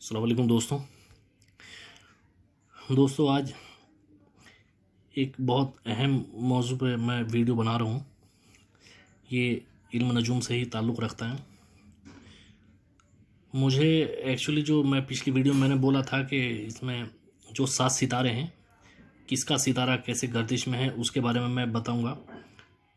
अस्सलाम वालेकुम दोस्तों आज एक बहुत अहम मौजू पे मैं वीडियो बना रहा हूँ। ये इल्म नजूम से ही ताल्लुक़ रखता है। मुझे एक्चुअली जो मैं पिछली वीडियो में मैंने बोला था कि इसमें जो 7 सितारे हैं, किसका सितारा कैसे गर्दिश में है उसके बारे में मैं बताऊँगा।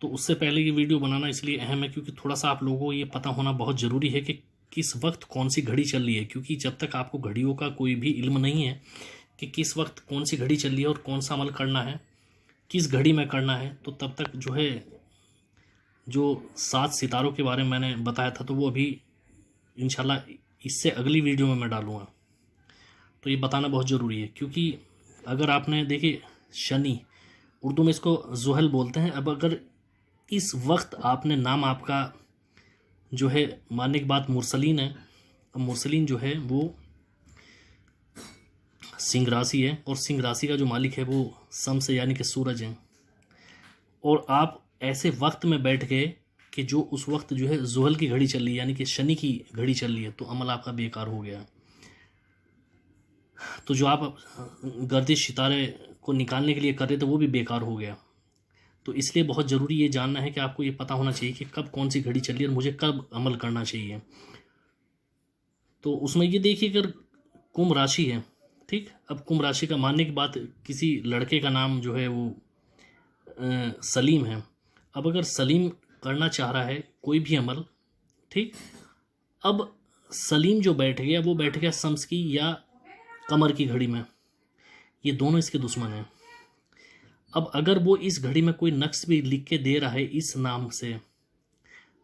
तो उससे पहले ये वीडियो बनाना इसलिए अहम है क्योंकि थोड़ा सा आप लोगों को ये पता होना बहुत ज़रूरी है कि किस वक्त कौन सी घड़ी चल रही है, क्योंकि जब तक आपको घड़ियों का कोई भी इल्म नहीं है कि किस वक्त कौन सी घड़ी चल रही है और कौन सा अमल करना है, किस घड़ी में करना है, तो तब तक जो है जो 7 सितारों के बारे में मैंने बताया था तो वो अभी इंशाल्लाह इससे अगली वीडियो में मैं डालूँगा। तो ये बताना बहुत ज़रूरी है क्योंकि अगर आपने देखिए शनि, उर्दू में इसको जुहल बोलते हैं। अब अगर इस वक्त आपने नाम आपका जो है, मानने की बात मुरसलीन है, अब मुरसलीन जो है वो सिंह राशि है और सिंह राशि का जो मालिक है वो शम्स यानी कि सूरज है, और आप ऐसे वक्त में बैठ गए कि जो उस वक्त जो है जुहल की घड़ी चल रही है यानी कि शनि की घड़ी चल रही है, तो अमल आपका बेकार हो गया। तो जो आप गर्दिश सितारे को निकालने के लिए कर रहे थे वो भी बेकार हो गया। तो इसलिए बहुत ज़रूरी ये जानना है कि आपको ये पता होना चाहिए कि कब कौन सी घड़ी चल रही है और मुझे कब अमल करना चाहिए। तो उसमें ये देखिए, अगर कुंभ राशि है, ठीक, अब कुंभ राशि का मानने की बात, किसी लड़के का नाम जो है वो सलीम है। अब अगर सलीम करना चाह रहा है कोई भी अमल, ठीक, अब सलीम जो बैठ गया वो बैठ गया शम्स की या कमर की घड़ी में, ये दोनों इसके दुश्मन हैं। अब अगर वो इस घड़ी में कोई नक्श भी लिख के दे रहा है इस नाम से,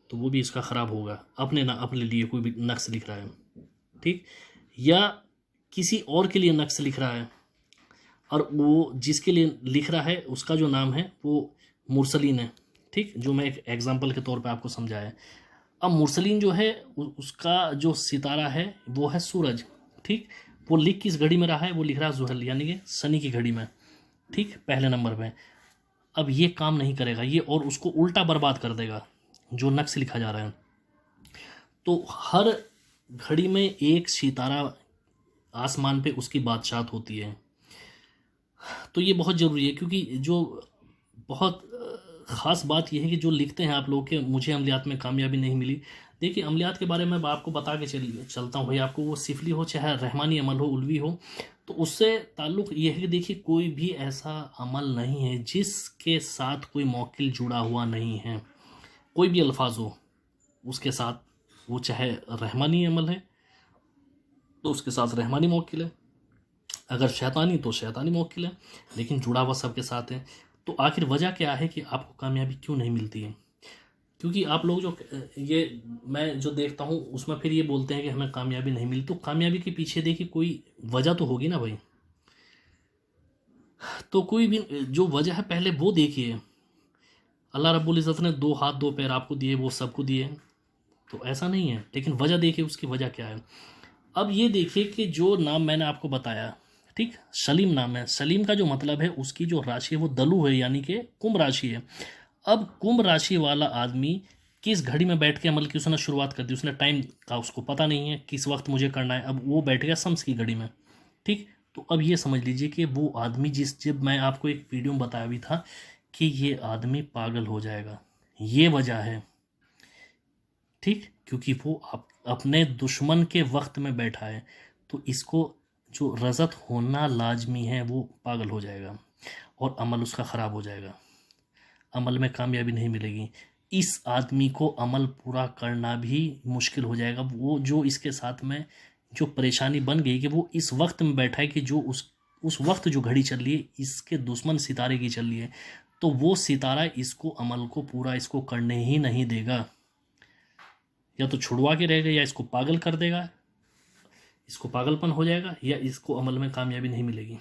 तो वो भी इसका ख़राब होगा। अपने लिए कोई भी नक्श लिख रहा है, ठीक, या किसी और के लिए नक्श लिख रहा है, और वो जिसके लिए लिख रहा है उसका जो नाम है वो मुरसलीन है, ठीक, जो मैं एक एग्जांपल के तौर पे आपको समझाया। अब मुरसलीन जो है उसका जो सितारा है वो है सूरज, ठीक, वो लिख किस घड़ी में रहा है, वो लिख रहा है जुहल यानी कि शनि की घड़ी में, ठीक, पहले नंबर पे। अब ये काम नहीं करेगा ये, और उसको उल्टा बर्बाद कर देगा जो नक्श लिखा जा रहा है। तो हर घड़ी में एक सितारा आसमान पे उसकी बादशाहत होती है। तो ये बहुत ज़रूरी है क्योंकि जो बहुत ख़ास बात यह है कि जो लिखते हैं आप लोग के मुझे अमलियात में कामयाबी नहीं मिली। देखिए अमलियात के बारे में मैं आपको बता के चलता हूँ भाई, आपको वो सिफली हो चाहे रहमानी अमल हो, उल्वी हो, तो उससे ताल्लुक़ ये है कि देखिए कोई भी ऐसा अमल नहीं है जिसके साथ कोई मौकिल जुड़ा हुआ नहीं है। कोई भी अल्फाज हो उसके साथ, वो चाहे रहमानी अमल है तो उसके साथ रहमानी मौकिल है, अगर शैतानी तो शैतानी मौकिल है, लेकिन जुड़ा हुआ सबके साथ है। तो आखिर वजह क्या है कि आपको कामयाबी क्यों नहीं मिलती है? क्योंकि आप लोग जो ये मैं जो देखता हूँ उसमें फिर ये बोलते हैं कि हमें कामयाबी नहीं मिली। तो कामयाबी के पीछे देखिए कोई वजह तो होगी ना भाई। तो कोई भी जो वजह है पहले वो देखिए। अल्लाह रब्बुल इज़्ज़त ने 2 हाथ 2 पैर आपको दिए, वो सबको दिए, तो ऐसा नहीं है, लेकिन वजह देखिए उसकी वजह क्या है। अब ये देखिए कि जो नाम मैंने आपको बताया, ठीक, सलीम नाम है, सलीम का जो मतलब है उसकी जो राशि है वो दलु है यानी कि कुंभ राशि है। अब कुंभ राशि वाला आदमी किस घड़ी में बैठ के अमल की उसने शुरुआत कर दी, उसने टाइम का उसको पता नहीं है किस वक्त मुझे करना है, अब वो बैठ गया शम्स की घड़ी में, ठीक। तो अब ये समझ लीजिए कि वो आदमी जब मैं आपको एक वीडियो में बताया भी था कि ये आदमी पागल हो जाएगा, ये वजह है, ठीक, क्योंकि वो अपने दुश्मन के वक्त में बैठा है। तो इसको जो रज़त होना लाजमी है वो पागल हो जाएगा और अमल उसका ख़राब हो जाएगा, अमल में कामयाबी नहीं मिलेगी। इस आदमी को अमल पूरा करना भी मुश्किल हो जाएगा। वो जो इसके साथ में जो परेशानी बन गई कि वो इस वक्त में बैठा है कि जो उस वक्त जो घड़ी चल रही है इसके दुश्मन सितारे की चल रही है, तो वो सितारा इसको अमल को पूरा इसको करने ही नहीं देगा। या तो छुड़वा के रहेगा या इसको पागल कर देगा, इसको पागलपन हो जाएगा, या इसको अमल में कामयाबी नहीं मिलेगी।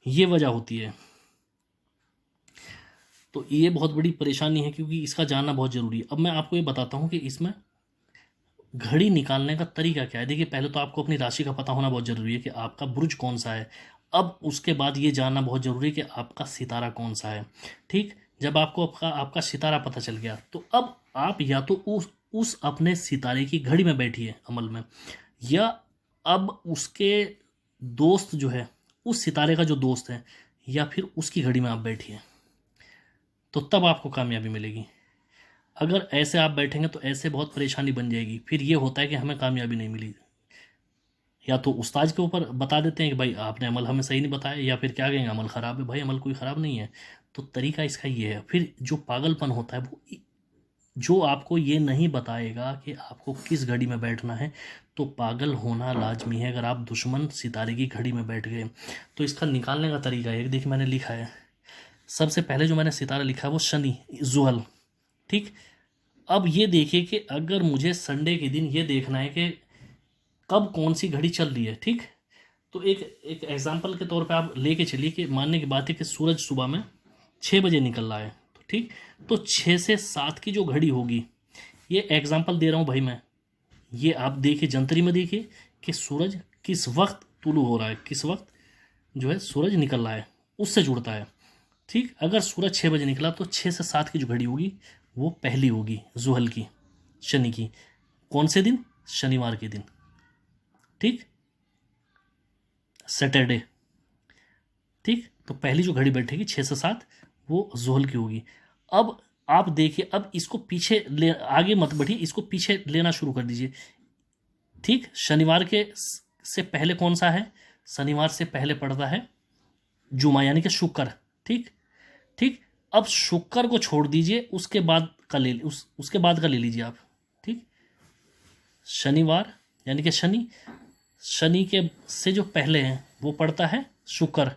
ये वजह होती है। तो ये बहुत बड़ी परेशानी है क्योंकि इसका जानना बहुत ज़रूरी है। अब मैं आपको ये बताता हूँ कि इसमें घड़ी निकालने का तरीका क्या है। देखिए पहले तो आपको अपनी राशि का पता होना बहुत ज़रूरी है कि आपका बुर्ज कौन सा है। अब उसके बाद ये जानना बहुत ज़रूरी है कि आपका सितारा कौन सा है, ठीक। जब आपको आपका सितारा पता चल गया तो अब आप या तो उस अपने सितारे की घड़ी में बैठिए अमल में, या अब उसके दोस्त जो है, उस सितारे का जो दोस्त है या फिर उसकी घड़ी में आप बैठिए, तो तब आपको कामयाबी मिलेगी। अगर ऐसे आप बैठेंगे तो ऐसे बहुत परेशानी बन जाएगी। फिर ये होता है कि हमें कामयाबी नहीं मिली, या तो उस्ताद के ऊपर बता देते हैं कि भाई आपने अमल हमें सही नहीं बताया, या फिर क्या कहेंगे अमल ख़राब है। भाई अमल कोई ख़राब नहीं है। तो तरीका इसका ये है। फिर जो पागलपन होता है वो जो आपको ये नहीं बताएगा कि आपको किस घड़ी में बैठना है, तो पागल होना लाजमी है। अगर आप दुश्मन सितारे की घड़ी में बैठ गए तो इसका निकालने का तरीका है। देखिए मैंने लिखा है, सबसे पहले जो मैंने सितारा लिखा है वो शनि, जुहल, ठीक। अब ये देखिए कि अगर मुझे संडे के दिन ये देखना है कि कब कौन सी घड़ी चल रही है, ठीक। तो एक एग्जांपल के तौर पे आप लेके चलिए कि मानने की बात है कि सूरज सुबह में 6 बजे निकल रहा है, तो ठीक। तो 6 से 7 की जो घड़ी होगी, ये एग्जांपल दे रहा हूँ भाई मैं, ये आप देखिए जंतरी में देखिए कि सूरज किस वक्त तुलू हो रहा है, किस वक्त जो है सूरज निकल रहा है, उससे जुड़ता है, ठीक। अगर सूरज 6 बजे निकला तो 6 से 7 की जो घड़ी होगी वो पहली होगी जुहल की, शनि की। कौन से दिन? शनिवार के दिन, ठीक, सैटरडे, ठीक। तो पहली जो घड़ी बैठेगी 6 से 7 वो जुहल की होगी। अब आप देखिए, अब इसको पीछे ले, आगे मत बढ़िए, इसको पीछे लेना शुरू कर दीजिए, ठीक। शनिवार के से पहले कौन सा है? शनिवार से पहले पड़ता है जुमा यानी कि शुक्र, ठीक ठीक। अब शुक्र को छोड़ दीजिए, उसके बाद का उसके बाद का ले लीजिए आप, ठीक। शनिवार यानी कि शनि के से जो पहले हैं वो पड़ता है शुक्र।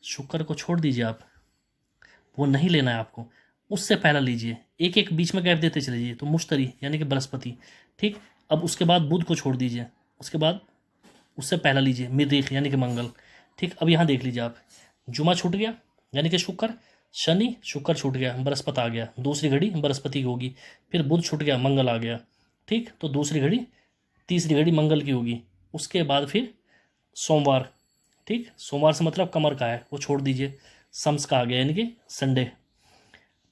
शुक्र को छोड़ दीजिए आप, वो नहीं लेना है आपको, उससे पहला लीजिए। एक एक बीच में गैप देते चले जाइए, तो मुश्तरी यानी कि बृहस्पति, ठीक। अब उसके बाद बुध को छोड़ दीजिए, उसके बाद उससे पहला लीजिए मरीख यानी कि मंगल, ठीक। अब यहाँ देख लीजिए आप, जुमा छूट गया यानी कि शुक्र, शनि शुक्र छूट गया, बृहस्पति आ गया, दूसरी घड़ी बृहस्पति की होगी। फिर बुध छूट गया, मंगल आ गया, ठीक। तो दूसरी घड़ी, तीसरी घड़ी मंगल की होगी। उसके बाद फिर सोमवार, ठीक। सोमवार से मतलब कमर का है, वो छोड़ दीजिए, शम्स का आ गया यानी कि संडे।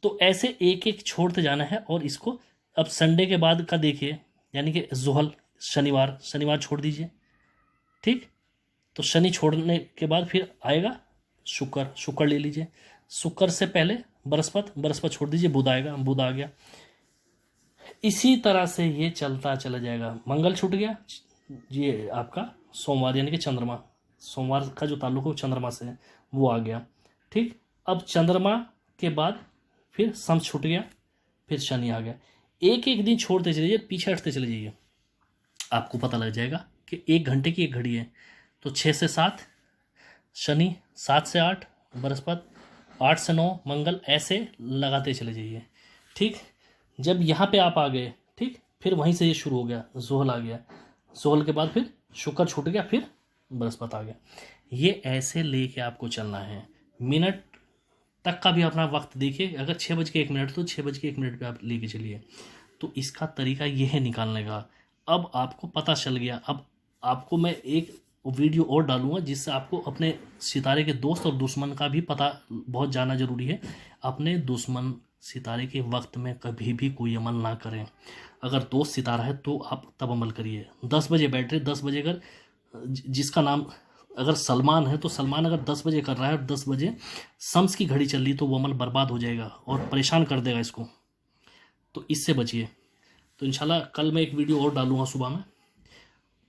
तो ऐसे एक एक छोड़ते जाना है। और इसको अब संडे के बाद का देखिए यानी कि जुहल, शनिवार छोड़ दीजिए, ठीक। तो शनि छोड़ने के बाद फिर आएगा शुक्र ले लीजिए। शुक्र से पहले बृहस्पति छोड़ दीजिए, बुध आएगा, बुध आ गया। इसी तरह से ये चलता चला जाएगा। मंगल छूट गया, ये आपका सोमवार यानी कि चंद्रमा, सोमवार का जो ताल्लुक है वो चंद्रमा से है, वो आ गया, ठीक। अब चंद्रमा के बाद फिर शम्स छूट गया, फिर शनि आ गया। एक एक दिन छोड़ते चले जाइए, पीछे हटते चले जाइए, आपको पता लग जाएगा कि 1 घंटे की एक घड़ी है। तो 6 से 7 शनि, 7 से 8 बृहस्पति, 8 से 9 मंगल, ऐसे लगाते चले जाइए, ठीक। जब यहाँ पे आप आ गए, ठीक, फिर वहीं से ये शुरू हो गया, जुहल आ गया, जुहल के बाद फिर शुक्र छूट गया, फिर बृहस्पति आ गया। ये ऐसे लेके आपको चलना है। मिनट तक का भी अपना वक्त देखिए, अगर 6:01 तो 6:01 पे आप लेके चलिए। तो इसका तरीका ये है निकालने का। अब आपको पता चल गया। अब आपको मैं एक वीडियो और डालूंगा जिससे आपको अपने सितारे के दोस्त और दुश्मन का भी पता बहुत जानना जरूरी है। अपने दुश्मन सितारे के वक्त में कभी भी कोई अमल ना करें। अगर दोस्त सितारा है तो आप तब अमल करिए। 10 बजे बैठ रहे, 10 बजे अगर जिसका नाम अगर सलमान है तो सलमान अगर 10 बजे कर रहा है और 10 बजे शम्स की घड़ी चल रही तो वो अमल बर्बाद हो जाएगा और परेशान कर देगा इसको। तो इससे बचिए। तो इंशाल्लाह कल मैं एक वीडियो और डालूंगा सुबह में,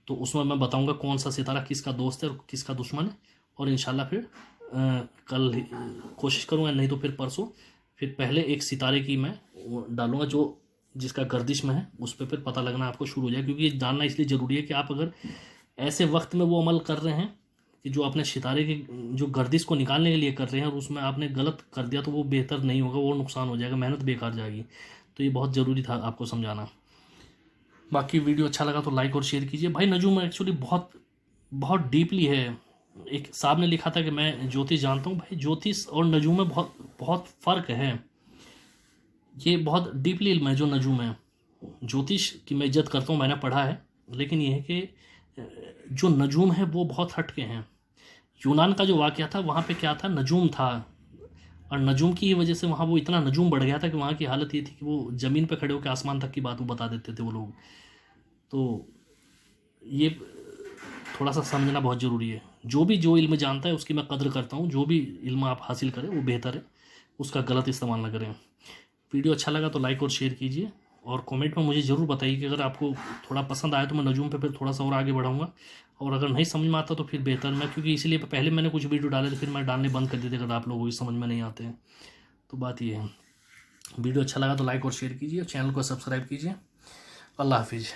तो उसमें मैं बताऊंगा कौन सा सितारा किसका दोस्त है और किसका दुश्मन है। और इंशाल्लाह फिर कल कोशिश करूंगा, नहीं तो फिर परसों फिर पहले एक सितारे की मैं डालूंगा जो जिसका गर्दिश में है, उस पर फिर पता लगना आपको शुरू हो जाए। क्योंकि ये जानना इसलिए ज़रूरी है कि आप अगर ऐसे वक्त में वो अमल कर रहे हैं कि जो अपने सितारे की जो गर्दिश को निकालने के लिए कर रहे हैं और उसमें आपने गलत कर दिया तो वो बेहतर नहीं होगा, वो नुकसान हो जाएगा, मेहनत बेकार जाएगी। तो ये बहुत ज़रूरी था आपको समझाना। बाकी वीडियो अच्छा लगा तो लाइक और शेयर कीजिए। भाई नजूम एक्चुअली बहुत डीपली है। एक साहब ने लिखा था कि मैं ज्योतिष जानता हूँ। भाई ज्योतिष और नजूम में बहुत फ़र्क है। ये बहुत डीपली इल्म है जो नजूम है। ज्योतिष की मैं इज्जत करता हूँ, मैंने पढ़ा है, लेकिन ये है कि जो नजूम है वो बहुत हटके हैं। यूनान का जो वाक़या था वहाँ पे क्या था, नजूम था, और नजूम की ही वजह से वहाँ वो इतना नजूम बढ़ गया था कि वहाँ की हालत ये थी कि वो ज़मीन पे खड़े होकर आसमान तक की बात वो बता देते थे वो लोग। तो ये थोड़ा सा समझना बहुत ज़रूरी है। जो इल्म जानता है उसकी मैं कदर करता हूँ। जो भी इल्म आप हासिल करें वो बेहतर है, उसका गलत इस्तेमाल ना करें। वीडियो अच्छा लगा तो लाइक और शेयर कीजिए, और कमेंट में मुझे ज़रूर बताइए कि अगर आपको थोड़ा पसंद आया तो मैं नजूम पे फिर थोड़ा सा और आगे बढ़ाऊँगा, और अगर नहीं समझ में आता तो फिर बेहतर मैं, क्योंकि इसीलिए पहले मैंने कुछ वीडियो डाले थे फिर मैं डालने बंद कर दिए थे अगर आप लोगों को समझ में नहीं आते हैं। तो बात ये है, वीडियो अच्छा लगा तो लाइक और शेयर कीजिए, चैनल को सब्सक्राइब कीजिए। अल्लाह हाफिज़।